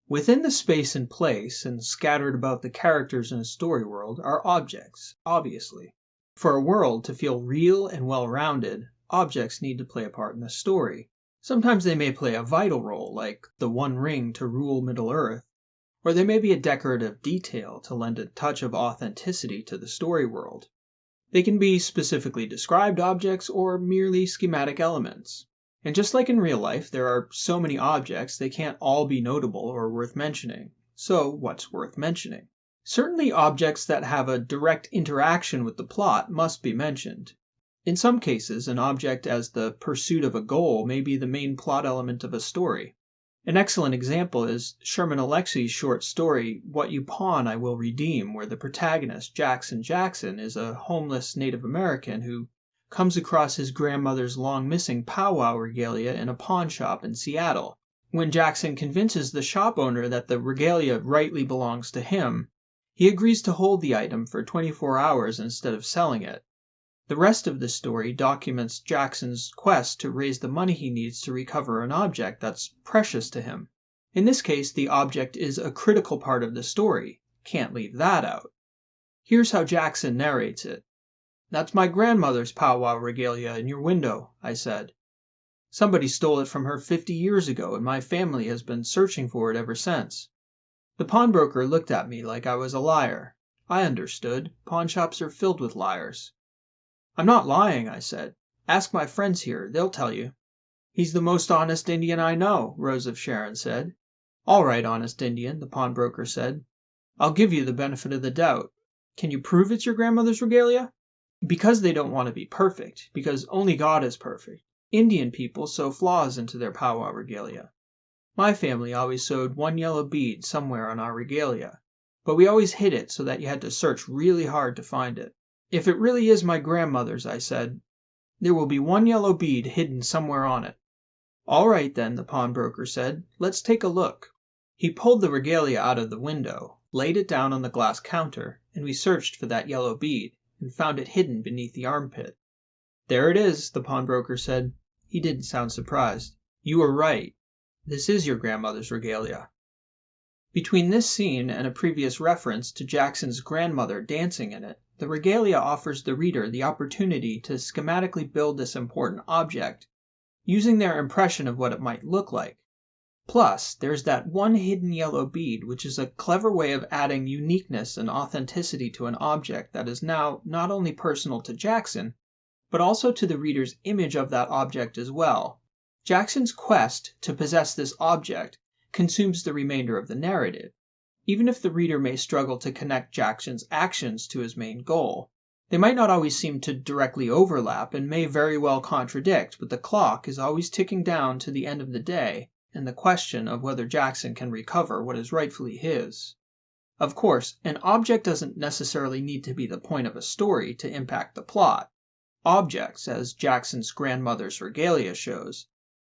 Within the space and place, and scattered about the characters in a story world, are objects, obviously. For a world to feel real and well-rounded, objects need to play a part in the story. Sometimes they may play a vital role, like the One Ring to rule Middle-earth, or they may be a decorative detail to lend a touch of authenticity to the story world. They can be specifically described objects or merely schematic elements. And just like in real life, there are so many objects they can't all be notable or worth mentioning. So what's worth mentioning? Certainly objects that have a direct interaction with the plot must be mentioned. In some cases, an object as the pursuit of a goal may be the main plot element of a story. An excellent example is Sherman Alexie's short story, What You Pawn I Will Redeem, where the protagonist, Jackson Jackson, is a homeless Native American who comes across his grandmother's long-missing powwow regalia in a pawn shop in Seattle. When Jackson convinces the shop owner that the regalia rightly belongs to him, he agrees to hold the item for 24 hours instead of selling it. The rest of the story documents Jackson's quest to raise the money he needs to recover an object that's precious to him. In this case, the object is a critical part of the story. Can't leave that out. Here's how Jackson narrates it. "That's my grandmother's powwow regalia in your window," I said. "Somebody stole it from her 50 years ago, and my family has been searching for it ever since." The pawnbroker looked at me like I was a liar. I understood. Pawnshops are filled with liars. "I'm not lying," I said. "Ask my friends here. They'll tell you." "He's the most honest Indian I know," Rose of Sharon said. "All right, honest Indian," the pawnbroker said. "I'll give you the benefit of the doubt. Can you prove it's your grandmother's regalia?" Because they don't want to be perfect, because only God is perfect, Indian people sew flaws into their powwow regalia. My family always sewed one yellow bead somewhere on our regalia, but we always hid it so that you had to search really hard to find it. "If it really is my grandmother's," I said, "there will be one yellow bead hidden somewhere on it." "All right then," the pawnbroker said. "Let's take a look." He pulled the regalia out of the window, laid it down on the glass counter, and we searched for that yellow bead, and found it hidden beneath the armpit. "There it is," the pawnbroker said. He didn't sound surprised. "You were right. This is your grandmother's regalia." Between this scene and a previous reference to Jackson's grandmother dancing in it, the regalia offers the reader the opportunity to schematically build this important object, using their impression of what it might look like. Plus, there's that one hidden yellow bead, which is a clever way of adding uniqueness and authenticity to an object that is now not only personal to Jackson, but also to the reader's image of that object as well. Jackson's quest to possess this object consumes the remainder of the narrative, even if the reader may struggle to connect Jackson's actions to his main goal. They might not always seem to directly overlap and may very well contradict, but the clock is always ticking down to the end of the day and the question of whether Jackson can recover what is rightfully his. Of course, an object doesn't necessarily need to be the point of a story to impact the plot. Objects, as Jackson's grandmother's regalia shows,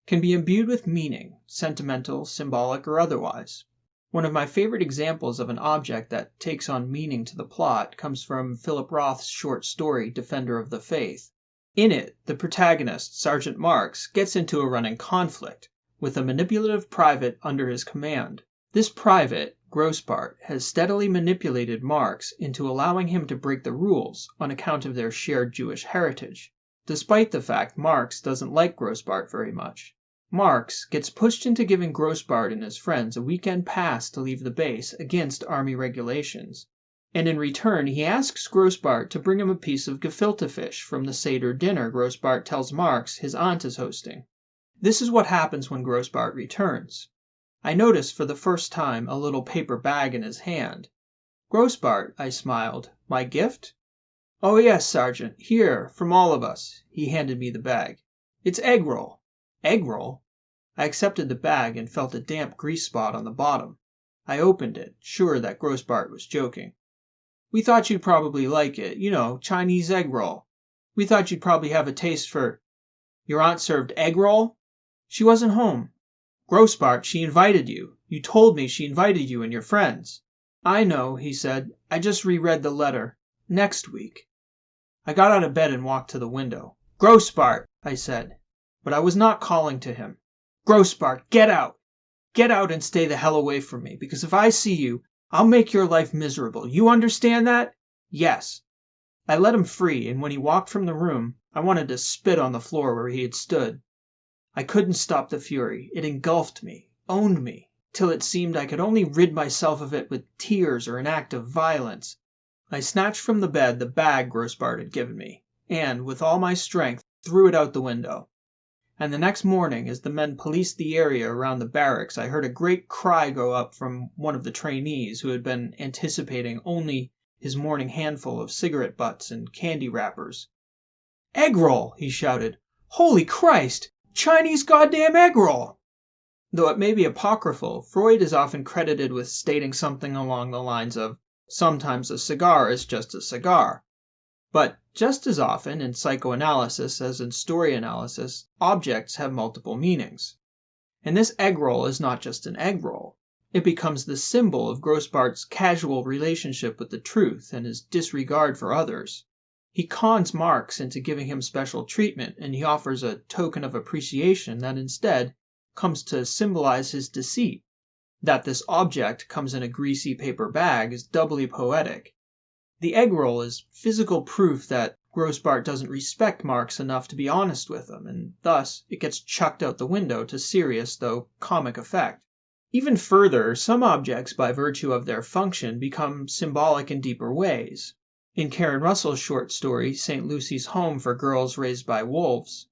can be imbued with meaning, sentimental, symbolic, or otherwise. One of my favorite examples of an object that takes on meaning to the plot comes from Philip Roth's short story, Defender of the Faith. In it, the protagonist, Sergeant Marks, gets into a running conflict with a manipulative private under his command. This private, Grossbart, has steadily manipulated Marks into allowing him to break the rules on account of their shared Jewish heritage, despite the fact Marks doesn't like Grossbart very much. Marks gets pushed into giving Grossbart and his friends a weekend pass to leave the base against Army regulations, and in return he asks Grossbart to bring him a piece of gefilte fish from the Seder dinner Grossbart tells Marks his aunt is hosting. This is what happens when Grossbart returns. I notice for the first time a little paper bag in his hand. "Grossbart," I smiled, "my gift?" "Oh yes, Sergeant, here, from all of us." He handed me the bag. "It's egg roll." "Egg roll?" I accepted the bag and felt a damp grease spot on the bottom. I opened it, sure that Grossbart was joking. "We thought you'd probably like it. You know, Chinese egg roll. We thought you'd probably have a taste for—" "Your aunt served egg roll?" "She wasn't home." "Grossbart, she invited you. You told me she invited you and your friends." "I know," he said. "I just reread the letter. Next week." I got out of bed and walked to the window. "Grossbart," I said, but I was not calling to him. "Grossbart, get out!" Get out and stay the hell away from me, because if I see you, I'll make your life miserable. You understand that?" "Yes." I let him free, and when he walked from the room, I wanted to spit on the floor where he had stood. I couldn't stop the fury. It engulfed me, owned me, till it seemed I could only rid myself of it with tears or an act of violence. I snatched from the bed the bag Grossbart had given me, and, with all my strength, threw it out the window. And the next morning, as the men policed the area around the barracks, I heard a great cry go up from one of the trainees who had been anticipating only his morning handful of cigarette butts and candy wrappers. "Egg roll!" he shouted. "Holy Christ! Chinese goddamn egg roll!" Though it may be apocryphal, Freud is often credited with stating something along the lines of, "Sometimes a cigar is just a cigar." But just as often in psychoanalysis as in story analysis, objects have multiple meanings. And this egg roll is not just an egg roll. It becomes the symbol of Grossbart's casual relationship with the truth and his disregard for others. He cons Marx into giving him special treatment, and he offers a token of appreciation that instead comes to symbolize his deceit. That this object comes in a greasy paper bag is doubly poetic. The egg roll is physical proof that Grossbart doesn't respect Marx enough to be honest with him, and thus it gets chucked out the window to serious though comic effect. Even further, some objects by virtue of their function become symbolic in deeper ways. In Karen Russell's short story, St. Lucy's Home for Girls Raised by Wolves,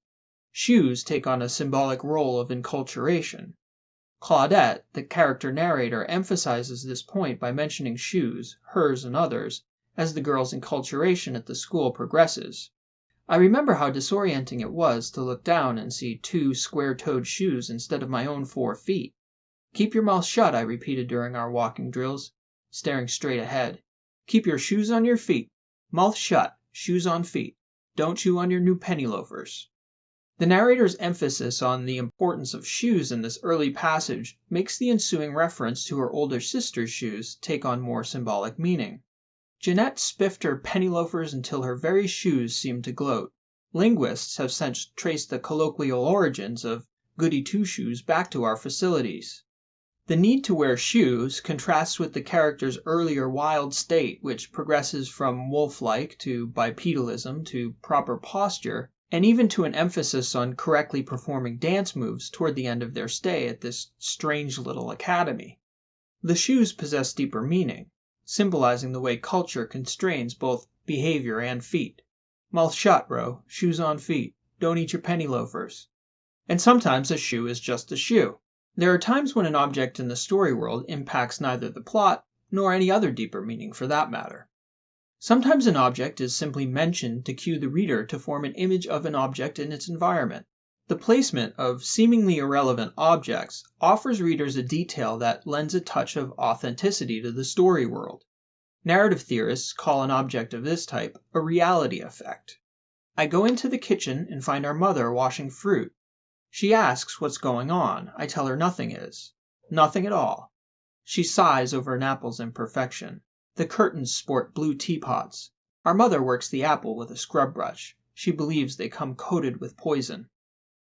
shoes take on a symbolic role of enculturation. Claudette, the character narrator, emphasizes this point by mentioning shoes, hers and others, as the girls' enculturation at the school progresses. I remember how disorienting it was to look down and see 2 square-toed shoes instead of my own 4 feet. "Keep your mouth shut," I repeated during our walking drills, staring straight ahead. "Keep your shoes on your feet. Mouth shut, shoes on feet. Don't chew on your new penny loafers." The narrator's emphasis on the importance of shoes in this early passage makes the ensuing reference to her older sister's shoes take on more symbolic meaning. Jeanette spiffed her penny loafers until her very shoes seemed to gloat. Linguists have since traced the colloquial origins of goody two-shoes back to our facilities. The need to wear shoes contrasts with the character's earlier wild state, which progresses from wolf-like to bipedalism to proper posture, and even to an emphasis on correctly performing dance moves toward the end of their stay at this strange little academy. The shoes possess deeper meaning, symbolizing the way culture constrains both behavior and feet. Mouth shut, Ro. Shoes on feet. Don't eat your penny loafers. And sometimes a shoe is just a shoe. There are times when an object in the story world impacts neither the plot nor any other deeper meaning for that matter. Sometimes an object is simply mentioned to cue the reader to form an image of an object in its environment. The placement of seemingly irrelevant objects offers readers a detail that lends a touch of authenticity to the story world. Narrative theorists call an object of this type a reality effect. I go into the kitchen and find our mother washing fruit. She asks what's going on. I tell her nothing is. Nothing at all. She sighs over an apple's imperfection. The curtains sport blue teapots. Our mother works the apple with a scrub brush. She believes they come coated with poison.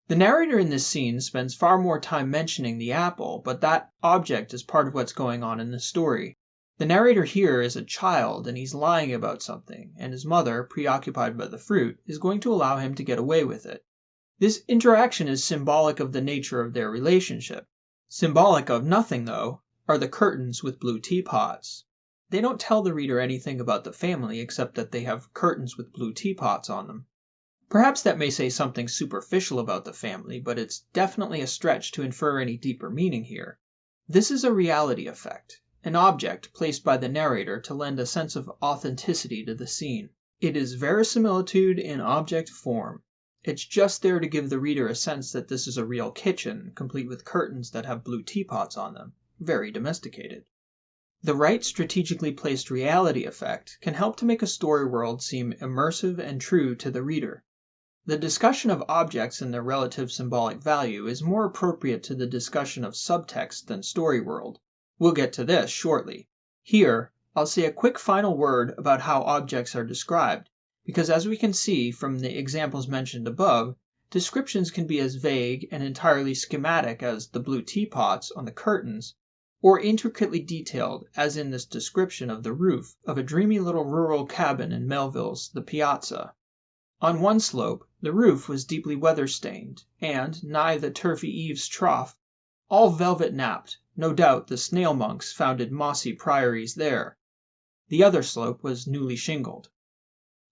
The narrator in this scene spends far more time mentioning the apple, but that object is part of what's going on in the story. The narrator here is a child, and he's lying about something, and his mother, preoccupied by the fruit, is going to allow him to get away with it. This interaction is symbolic of the nature of their relationship. Symbolic of nothing, though, are the curtains with blue teapots. They don't tell the reader anything about the family except that they have curtains with blue teapots on them. Perhaps that may say something superficial about the family, but it's definitely a stretch to infer any deeper meaning here. This is a reality effect, an object placed by the narrator to lend a sense of authenticity to the scene. It is verisimilitude in object form. It's just there to give the reader a sense that this is a real kitchen, complete with curtains that have blue teapots on them, very domesticated. The right strategically placed reality effect can help to make a story world seem immersive and true to the reader. The discussion of objects and their relative symbolic value is more appropriate to the discussion of subtext than story world. We'll get to this shortly. Here, I'll say a quick final word about how objects are described, because as we can see from the examples mentioned above, Descriptions can be as vague and entirely schematic as the blue teapots on the curtains, or intricately detailed as in this description of the roof of a dreamy little rural cabin in Melville's The Piazza. On one slope the roof was deeply weather-stained, and, nigh the turfy eaves trough, all velvet-napped. No doubt the snail-monks founded mossy priories there. The other slope was newly shingled.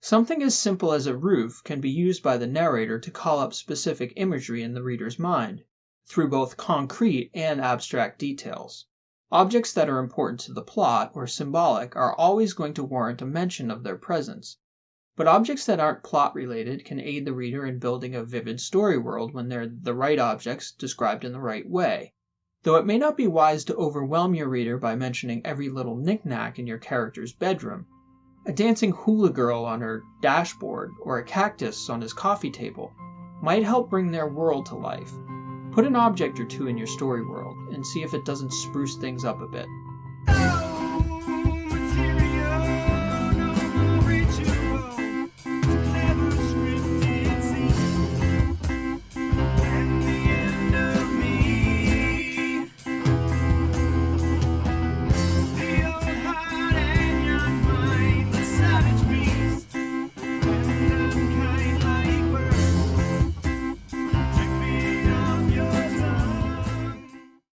Something as simple as a roof can be used by the narrator to call up specific imagery in the reader's mind, through both concrete and abstract details. Objects that are important to the plot or symbolic are always going to warrant a mention of their presence. But objects that aren't plot-related can aid the reader in building a vivid story world when they're the right objects described in the right way. Though it may not be wise to overwhelm your reader by mentioning every little knick-knack in your character's bedroom. A dancing hula girl on her dashboard or a cactus on his coffee table might help bring their world to life. Put an object or two in your story world and see if it doesn't spruce things up a bit.